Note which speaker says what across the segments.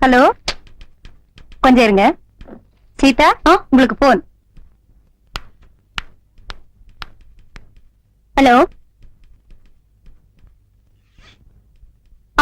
Speaker 1: Hello, கொஞ்சம் இருங்க. சீதா, உங்களுக்கு போன். ஹலோ,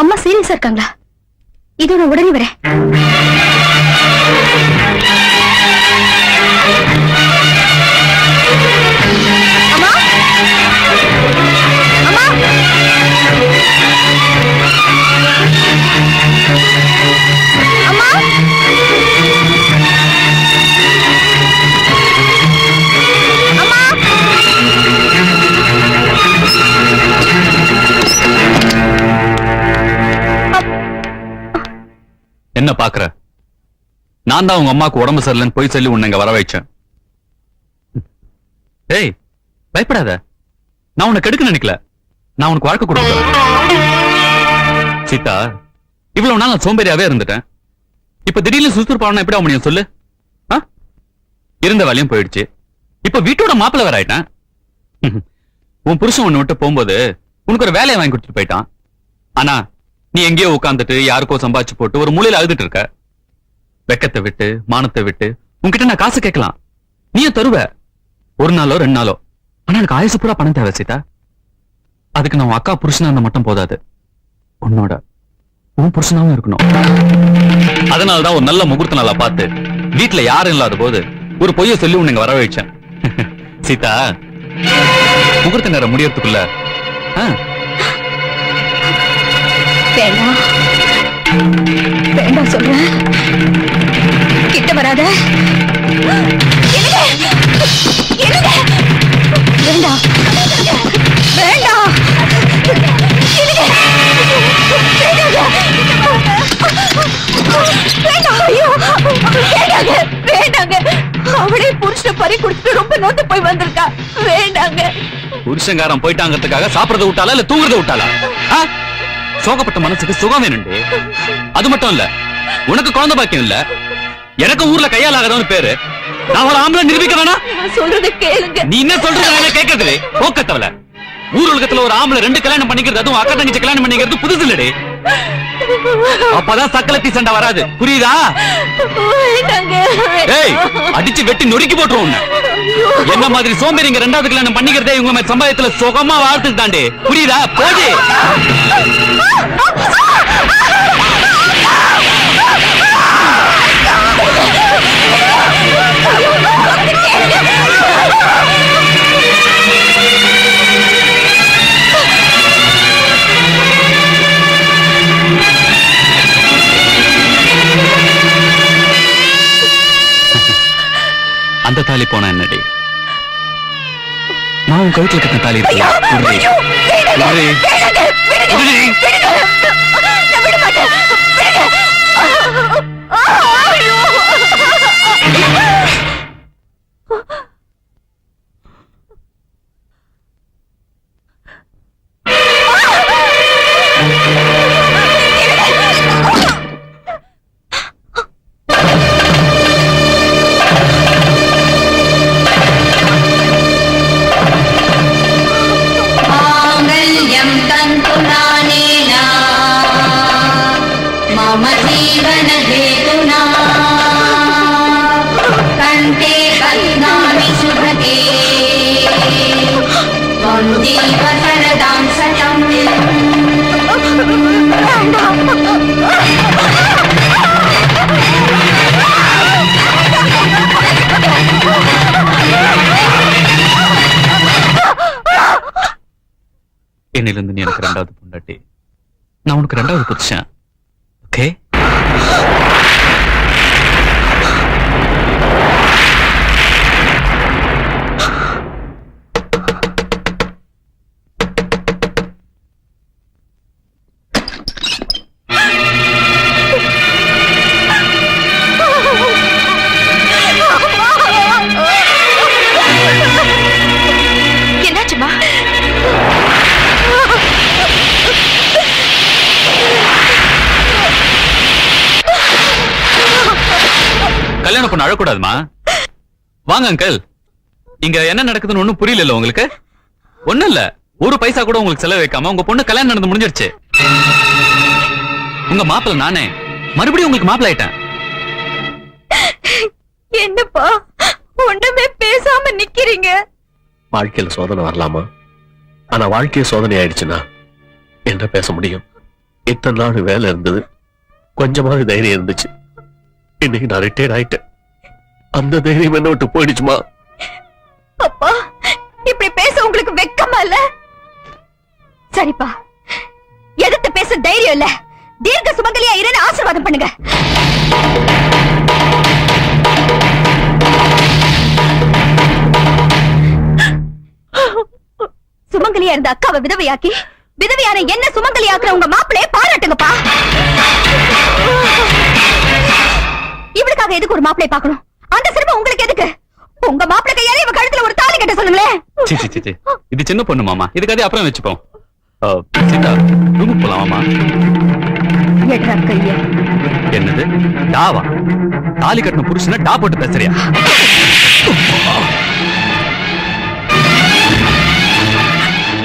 Speaker 1: அம்மா சீரியஸா இருக்காங்களா? இதோ நான் உடனே வரேன். அம்மா, அம்மா, அம்மா,
Speaker 2: என்ன பாக்குற? நான் தான் உங்க அம்மாக்கு உடம்பு சரியில்லைன்னு போய் சொல்லி உன்னை இங்க வர வைச்சேன். ஏய், பயப்படாத. நான் உன்னை கெடுக்க நினைக்கல. நான் உனக்கு வாழ்க்கை கொடுக்கிறேன். சீதா, இவ்வளவு நாள் நான் சோம்பேறியாவே இருந்துட்டேன். இப்ப திடீர்னு சுறுசுறுப்பான எப்படி முடியும் சொல்லு? இருந்த வேலையும் போயிடுச்சு. இப்ப வீட்டோட மாப்பிள்ள வேற ஆயிட்டேன். உன் புருஷன் உன்னை விட்டு போகும்போது உனக்கு ஒரு வேலையை வாங்கி கொடுத்துட்டு போயிட்டான். ஆனா நீ எங்கேயோ உட்காந்துட்டு யாருக்கோ சம்பாதிச்சு போட்டு ஒரு மூலையில அழுதுட்டு இருக்க. வெக்கத்தை விட்டு மானத்தை விட்டு உன்கிட்ட நான் காசு கேட்கலாம், நீயே தருவ. ஒரு நாளோ 2 நாளோ. ஆனா எனக்கு ஆயுசு பூரா பணம் தேவை சீதா. அதுக்கு நான் அக்கா புருஷனா இருந்தா மட்டும் போதாது, உன் புருஷனாவும் இருக்கணும். அதனாலதான் ஒரு நல்ல முகூர்த்த நாளா பார்த்து வீட்டுல யாரும் இல்லாத போது ஒரு பொய்ய சொல்லி உன்னை வர வைச்சேன். சீதா, முகூர்த்த நேரம் முடியறதுக்குள்ள
Speaker 1: வேண்டாம் வேண்டாம் சொல்றேன். கிட்ட வராத. வேண்டாம் வேண்டாம். அவளே புருஷனை பறி கொடுத்து ரொம்ப நோட்டு போய் வந்திருக்கா. வேண்டாங்க.
Speaker 2: புருஷங்காரன் போயிட்டாங்கிறதுக்காக சாப்பிடறத விட்டாளா இல்ல தூங்குறத விட்டாளா? சோகப்பட்ட மனசுக்கு சுகம் வேணுண்டு. அது மட்டும் இல்ல, உனக்கு குழந்தை பாக்கியம் இல்ல, எனக்கு ஊர்ல கையால் ஆகாதவன் பேரு. நான் அவளை ஆம்பளை நிரூபிக்க வேணாம்.
Speaker 1: சொல்றது கேளுங்க.
Speaker 2: நீ என்ன சொல்றது கேட்கறது போக்கத்தவல. ஊர் உலகத்துல ஒரு ஆம்பளை 2 கல்யாணம் பண்ணிக்கிறது, அதுவும் அக்கா தங்கச்சி கல்யாணம் பண்ணிக்கிறது புதுசு இல்லடி. அப்பதான் சக்கலத்தி சண்டை வராது, புரியுதா? ஏய், அடிச்சு வெட்டி நொறுக்கி போட்டுருவோம். என்ன மாதிரி சோம்பேறிங்க 2வது கல்யாணம் பண்ணிக்கிறதே இவங்க மாதிரி சம்பாயத்துல சுகமா வாழ்த்துக்கு தாண்டி, புரியுதா? போது அந்த தாலி போனா என்னடி? நான் உன் கழுத்துல கட்டின தாலி இருக்கு. என்னிலிருந்து நீ எனக்கு 2வது பொண்டாட்டி, நான் உனக்கு 2வது புருஷன். ஓகே?
Speaker 1: என்னாச்சுமா?
Speaker 2: கல்யாணம் பண்ண அழக்கூடாதுமா. வாங்க அங்கிள். இங்க என்ன நடக்குதுன்னு ஒண்ணும் புரியல உங்களுக்கு? ஒண்ணும் இல்ல, ஒரு பைசா கூட உங்களுக்கு செலவு வைக்காம உங்க பொண்ணு கல்யாணம் நடந்து முடிஞ்சிருச்சு. உங்க மாப்பிள்ள நானே மறுபடியும் உங்களுக்கு மாப்பிள்ளை ஆயிட்டேன்.
Speaker 1: என்னப்பா ஒண்ணுமே பேசாம நிக்கிறீங்க?
Speaker 3: வாழ்க்கையில சோதனை வரலாமா? ஆனா வாழ்க்கைய சோதனை ஆயிடுச்சுன்னா என்ன பேச முடியும்? இத்தனை நாள் வேலை இருந்தது, கொஞ்சமாவது தைரியம் இருந்துச்சு. இன்னைக்கு நான் ரிட்டையர்ட் ஆயிட்டேன். அந்த தைரியம் என்ன விட்டு போயிடுச்சுமா?
Speaker 1: அப்பா இப்படி பேச உங்களுக்கு வெக்கமா இல்ல? சரிப்பா, எதிர்த்து பேச தைரியம் இல்ல. தீர்க்க சுமங்கலியா இருன்னு ஆசீர்வாதம் பண்ணுங்க. சுமங்கலியா இருந்த அக்காவை விதவையாக்கி விதவையான என்ன சுமங்கலி ஆக்குற உங்க மாப்பிளைய பாராட்டுங்கப்பா. இவளுக்காக எதுக்கு ஒரு மாப்பிளைய பார்க்கணும்? அந்த சிரமம் உங்களுக்கு எதுக்கு? உங்க மாப்பிளை கையால இவ கழுத்துல ஒரு தாலி கட்ட சொல்லுங்களேன்.
Speaker 2: சீ, சீ, சீ, சீ. இது சின்ன பொண்ணு மாமா, இதுக்காக அப்புறம் வச்சுப்போம். சீதா, ரூமுக்கு போலாம் மாமா.
Speaker 1: எட்ரா கைய.
Speaker 2: என்னது டாவா? தாலி கட்டின புருஷனை டா போட்டு பேசுறியா?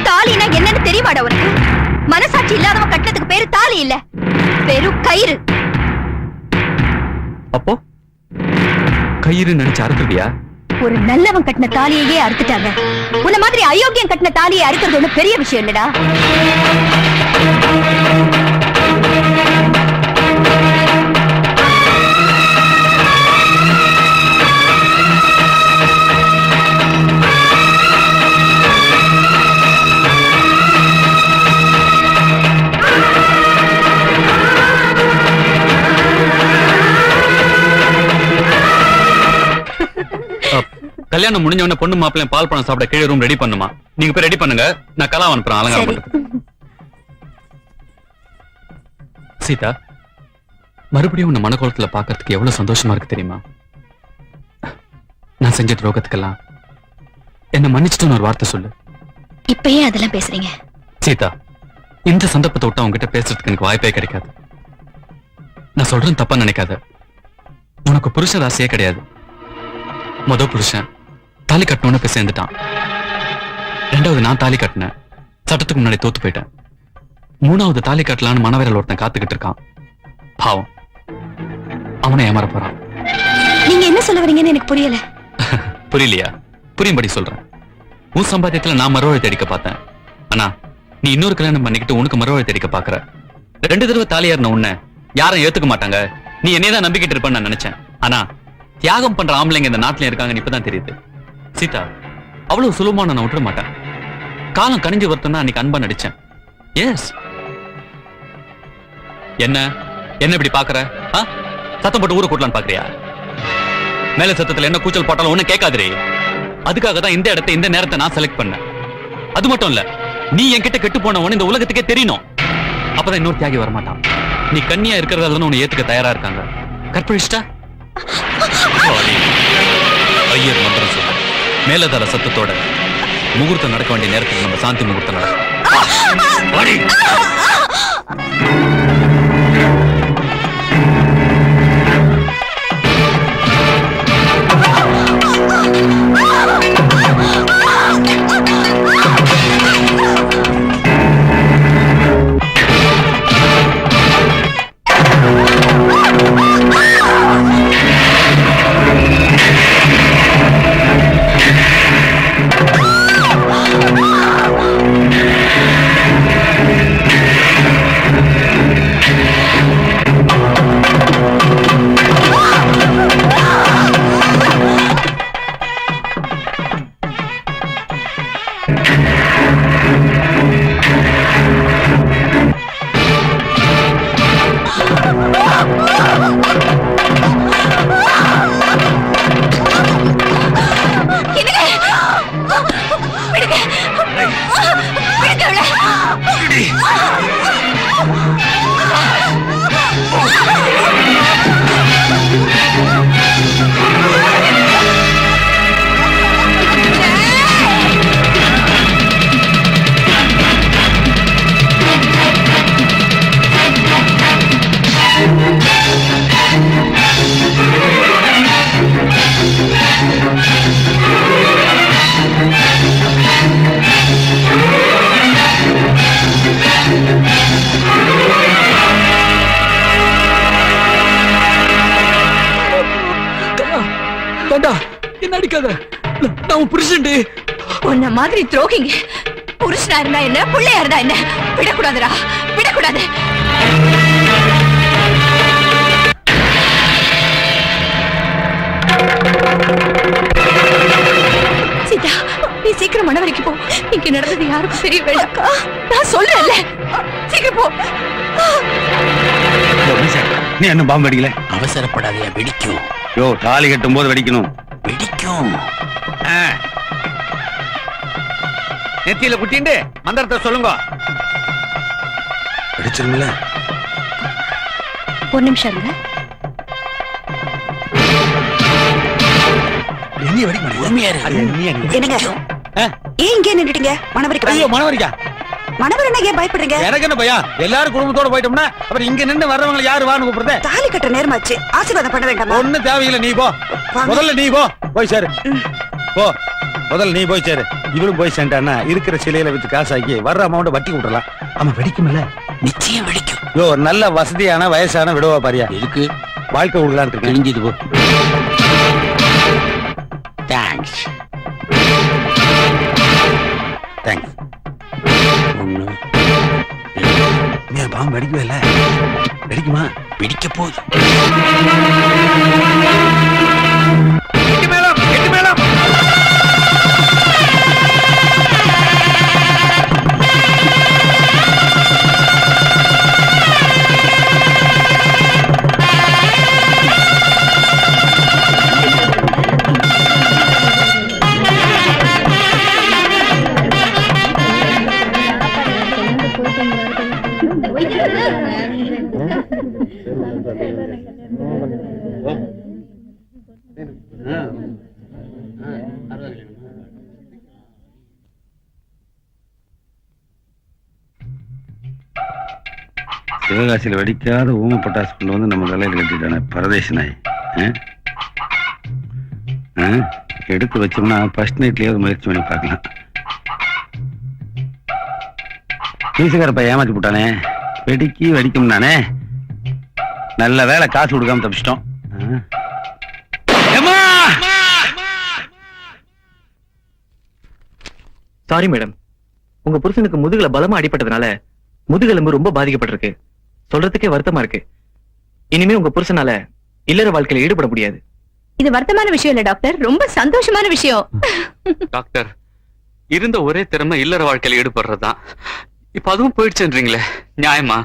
Speaker 1: தாலினா என்னன்னு தெரியுமாடா உனக்கு? மனசாட்சி இல்லாதவன் கட்டினதுக்கு பேரு தாலி இல்ல, வெறும் கயிறு.
Speaker 2: அப்போ கயிறு நினைச்சு அறுத்துட்டியா?
Speaker 1: ஒரு நல்லவன் கட்டின தாலியையே அறுத்துட்டாங்க. உன்ன மாதிரி அயோக்கியம் கட்டின தாலியை அறுக்கிறது ஒண்ணு பெரிய விஷயம் இல்லடா.
Speaker 2: கல்யாணம் முடிஞ்ச உடனே பொண்ணு மாப்பிள்ளையும் பால் பழம் சாப்பிட கீழே ரூம் ரெடி பண்ணுமா? நீங்க போய் ரெடி பண்ணுங்க, நான் கலா அனுப்புறேன் அலங்காரம் பண்றதுக்கு. சீதா, மறுபடியும் உன்னை மனக்கோலத்துல பாக்குறதுக்கு எவ்வளவு சந்தோஷமா இருக்கு தெரியுமா? நான் செஞ்ச துரோகத்துக்கெல்லாம் என்ன மன்னிச்சுட்டு ஒரு வார்த்தை சொல்லு.
Speaker 1: இப்பயே அதெல்லாம் பேசுறீங்க?
Speaker 2: சீதா, இந்த சந்தர்ப்பத்தை விட்டு அவங்க கிட்ட பேசுறதுக்கு எனக்கு வாய்ப்பே கிடைக்காது. நான் சொல்றேன் தப்பா நினைக்காத. உனக்கு புருஷ ராசியே கிடையாது. முதல் புருஷன் தாலி கட்டணும்னு போய் சேர்ந்துட்டான். ரெண்டாவது நான் தாலி கட்டினேன், சட்டத்துக்கு முன்னாடி தோத்து போயிட்டேன். மூணாவது தாலி கட்டலான்னு மனவேரல் ஒருத்தன் காத்துக்கிட்டு இருக்கான். பாவம், அவனை ஏமாற போறான்.
Speaker 1: நீங்க என்ன சொல்ல வரீங்கன்னு எனக்கு புரியல.
Speaker 2: புரியலையா? புரியும்படி சொல்றேன். உன் சம்பாத்தியத்துல நான் மறுவாழை தேடிக்க பார்த்தேன். ஆனா நீ இன்னொரு கல்யாணம் பண்ணிக்கிட்டு உனக்கு மறுவாழை தேடிக்க பாக்குற. 2 தடவை தாலியாருன உன்னை யாரும் ஏத்துக்க மாட்டாங்க. நீ என்னையதான் நம்பிக்கிட்டு இருப்பேன்னு நான் நினைச்சேன். ஆனா தியாகம் பண்ற ஆம்பளைங்க இந்த நாட்டுல இருக்காங்கன்னு இப்பதான் தெரியுது. சீதா, அவ்வளவு சுலபமா நான் விட்டுற மாட்டேன். காலம் கணிஞ்சு வரட்டும் அன்னைக்கு அன்பா நடிச்சேன். எஸ். என்ன என்ன இப்படி பாக்குற? சத்தம் போட்டு ஊரை கூட்டலான்னு பாக்குறியா? மேல சத்தத்துல என்ன கூச்சல் போட்டாலும் ஒண்ணு கேட்காதே. அதுக்காக தான் இந்த இடத்தை இந்த நேரத்தை நான் செலக்ட் பண்ணேன். அது மட்டும் இல்ல, நீ என்கிட்ட கெட்டு போனவனு இந்த உலகத்துக்கே தெரியணும். அப்பதான் இன்னொரு தியாகி வரமாட்டான். நீ கண்ணியா இருக்கிறதால உன்னை ஏத்துக்க தயாரா இருக்காங்க. கற்பழிச்சிட்டா ஐயர் மந்திரம் சொல்ல மேலதர சத்தத்தோட முகூர்த்தம் நடக்க வேண்டிய நேரத்துக்கு நம்ம சாந்தி முகூர்த்தம் நடக்கும். என்ன அடிக்காத. நான் உன் புருஷன்டி.
Speaker 1: உன்ன மாதிரி துரோகிங்க புருஷனா இருந்தா என்ன புள்ளையா இருந்தா என்ன விடக்கூடாதுடா, விடக்கூடாது. சீதா, நீ சீக்கிரம் மணவரைக்கு போ. இங்க நடந்தது யாருக்கும் தெரிய வேண்டாம். நான் சொல்றேன்ல, சீக்கிரம் போ.
Speaker 4: நீ என்ன பாம்பு அடிக்கல?
Speaker 5: அவசரப்படாதயா, வெடிக்கும்.
Speaker 4: யோ, தாலி கட்டும் போது வெடிக்கணும்.
Speaker 5: வெடிக்கும்.
Speaker 4: நெத்தியில குட்டிண்டு மந்திரத்தை சொல்லுங்க. வெடிச்சிருங்கள.
Speaker 1: ஒரு நிமிஷம் இருங்க.
Speaker 6: என்னங்க ஏன் இங்கே நின்னுட்டீங்க? மணவரைக்கு
Speaker 4: ஐயோ, மணவரிக்கா?
Speaker 6: மணவர் என்ன ஏன் பயப்படுறீங்க?
Speaker 4: எனக்கு என்ன பயம்? எல்லாரும் குடும்பத்தோட போயிட்டோம்னா அப்புறம் இங்க நின்று வர்றவங்க யாரு வான்னு கூப்பிடுறேன்.
Speaker 6: தாலி கட்ட நேரமாச்சு, ஆசீர்வாதம் பண்ண வேண்டாமா?
Speaker 4: ஒண்ணு தேவையில்லை, நீ போ.
Speaker 6: வாங்க.
Speaker 4: முதல்ல நீ போ, போய் சேரு. போ, முதல்ல நீ போய் சேரு. இவளும் போய் சேர்ந்தான்னா இருக்கிற சிலையில வச்சு காசாக்கி வர்ற அமௌண்ட் வட்டி விட்டுறலாம். ஆமா, வெடிக்கும் இல்ல?
Speaker 5: நிச்சயம் வெடிக்கும்.
Speaker 4: யோ, நல்ல வசதியான வயசான விடவா பாரியா.
Speaker 5: எதுக்கு?
Speaker 4: வாழ்க்கை விடலான்னு இருக்கேன்.
Speaker 5: கிழிஞ்சது போ. தேங்க்ஸ்.
Speaker 4: தேங்க்ஸ்.
Speaker 5: ஒண்ணு
Speaker 4: நீ பாம்பு வெடிக்கவே இல்ல? வெடிக்குமா?
Speaker 5: வெடிக்க போகுது.
Speaker 4: எட்டு மேளம், எட்டு மேளம்.
Speaker 7: சிவகாசியில் வெடிக்காத ஊம பட்டாசு கொண்டு வந்து நம்ம தலையில் கட்டிட்டானே பரதேசி நாய். எடுத்து வச்சோம்னா ஃபர்ஸ்ட் நைட்லயாவது முயற்சி பண்ணி பார்க்கலாம். வீசுகாரப்பா ஏமாத்தி போட்டானே, வெடிக்கி வெடிக்கும் தானே. நல்ல வேலை, காசு கொடுக்காம தப்பிச்சிட்டோம்.
Speaker 8: சாரி மேடம், உங்க புருஷனுக்கு முதுகுல பலமா அடிபட்டதுனால முதுகெலும்பு ரொம்ப பாதிக்கப்பட்டிருக்கு. சொல்றதுக்கே வருத்தமா இருக்கு. இனிமே உங்க புருஷனால இல்லற வாழ்க்கையில ஈடுபட முடியாது.
Speaker 1: இது வருத்தமான விஷயம் இல்ல டாக்டர், ரொம்ப சந்தோஷமான விஷயம்.
Speaker 2: டாக்டர், இருந்த ஒரே திறமை இல்லற வாழ்க்கையில ஈடுபடுறதுதான். இப்ப அதுவும் போயிடுச்சுன்றீங்களே, நியாயமா?